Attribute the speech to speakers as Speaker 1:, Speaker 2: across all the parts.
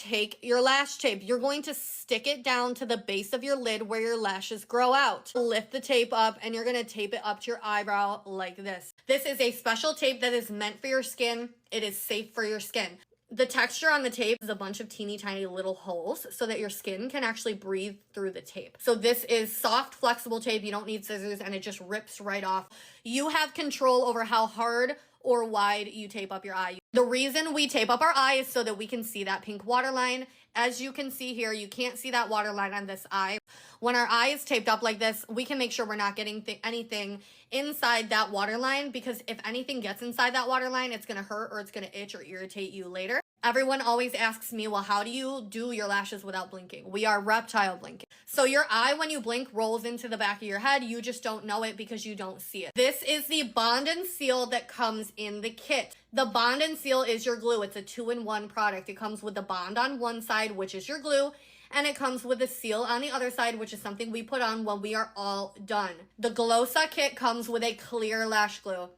Speaker 1: Take your lash tape. You're going to stick it down to the base of your lid where your lashes grow out. Lift the tape up and you're going to tape it up to your eyebrow like this. This is a special tape that is meant for your skin. It is safe for your skin. The texture on the tape is a bunch of teeny tiny little holes so that your skin can actually breathe through the tape. So this is soft, flexible tape. You don't need scissors and it just rips right off. You have control over how hard or wide you tape up your eye. The reason we tape up our eye is so that we can see that pink waterline. As you can see here, you can't see that waterline on this eye. When our eye is taped up like this, we can make sure we're not getting anything inside that waterline, because if anything gets inside that waterline, it's gonna hurt or it's gonna itch or irritate you later. Everyone always asks me, well, how do you do your lashes without blinking? We are reptile blinking. So your eye, when you blink, rolls into the back of your head. You just don't know it because you don't see it. This is the Bond and Seal that comes in the kit. The Bond and Seal is your glue. It's a 2-in-1 product. It comes with the bond on one side, which is your glue, and it comes with a seal on the other side, which is something we put on when we are all done. The Glosa Kit comes with a clear lash glue.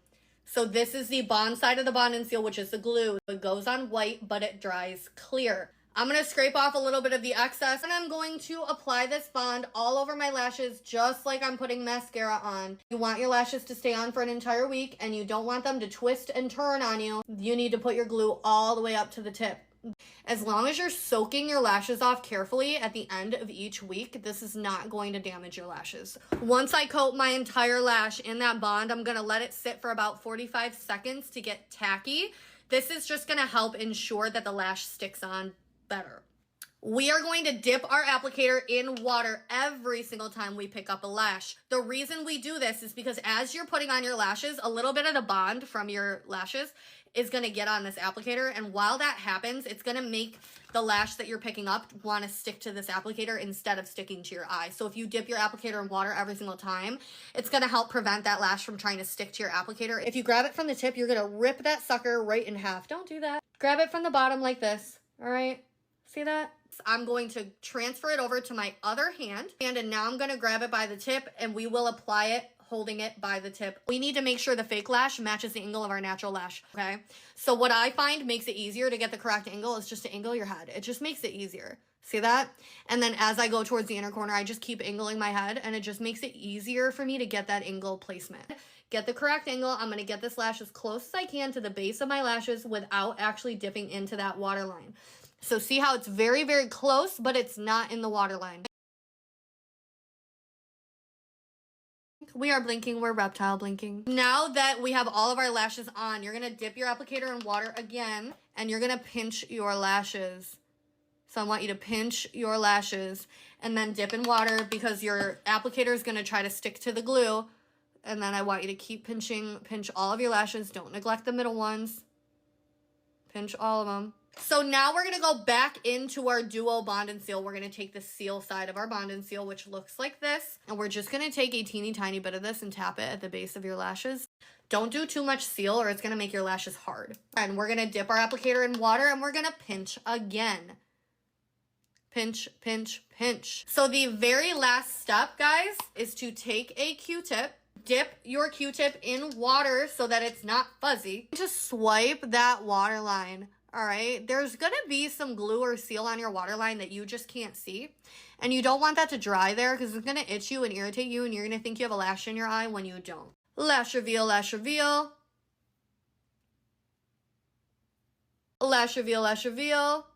Speaker 1: So this is the bond side of the Bond and Seal, which is the glue. It goes on white, but it dries clear. I'm going to scrape off a little bit of the excess, and I'm going to apply this bond all over my lashes, just like I'm putting mascara on. You want your lashes to stay on for an entire week, and you don't want them to twist and turn on you. You need to put your glue all the way up to the tip. As long as you're soaking your lashes off carefully at the end of each week, this is not going to damage your lashes. Once I coat my entire lash in that bond, I'm going to let it sit for about 45 seconds to get tacky. This is just going to help ensure that the lash sticks on better. We are going to dip our applicator in water every single time we pick up a lash. The reason we do this is because as you're putting on your lashes, a little bit of the bond from your lashes is going to get on this applicator, and while that happens, it's going to make the lash that you're picking up want to stick to this applicator instead of sticking to your eye. So if you dip your applicator in water every single time, it's going to help prevent that lash from trying to stick to your applicator. If you grab it from the tip, you're going to rip that sucker right in half. Don't do that. Grab it from the bottom like this. All right? See that? I'm going to transfer it over to my other hand, and now I'm going to grab it by the tip, and we will apply it holding it by the tip. We need to make sure the fake lash matches the angle of our natural lash, okay? So what I find makes it easier to get the correct angle is just to angle your head. It just makes it easier. See that? And then as I go towards the inner corner, I just keep angling my head, and it just makes it easier for me to get that angle placement. Get the correct angle. I'm going to get this lash as close as I can to the base of my lashes without actually dipping into that waterline. So see how it's very, very close, but it's not in the waterline. We are blinking. We're reptile blinking. Now that we have all of our lashes on, you're going to dip your applicator in water again, and you're going to pinch your lashes. So I want you to pinch your lashes and then dip in water, because your applicator is going to try to stick to the glue. And then I want you to keep pinching, pinch all of your lashes. Don't neglect the middle ones. Pinch all of them. So now we're going to go back into our duo Bond and Seal. We're going to take the seal side of our Bond and Seal, which looks like this. And we're just going to take a teeny tiny bit of this and tap it at the base of your lashes. Don't do too much seal or it's going to make your lashes hard. And we're going to dip our applicator in water and we're going to pinch again. Pinch, pinch, pinch. So the very last step, guys, is to take a Q-tip. Dip your Q-tip in water so that it's not fuzzy. Just swipe that waterline. All right, there's gonna be some glue or seal on your waterline that you just can't see. And you don't want that to dry there because it's gonna itch you and irritate you and you're gonna think you have a lash in your eye when you don't. Lash reveal, lash reveal. Lash reveal, lash reveal.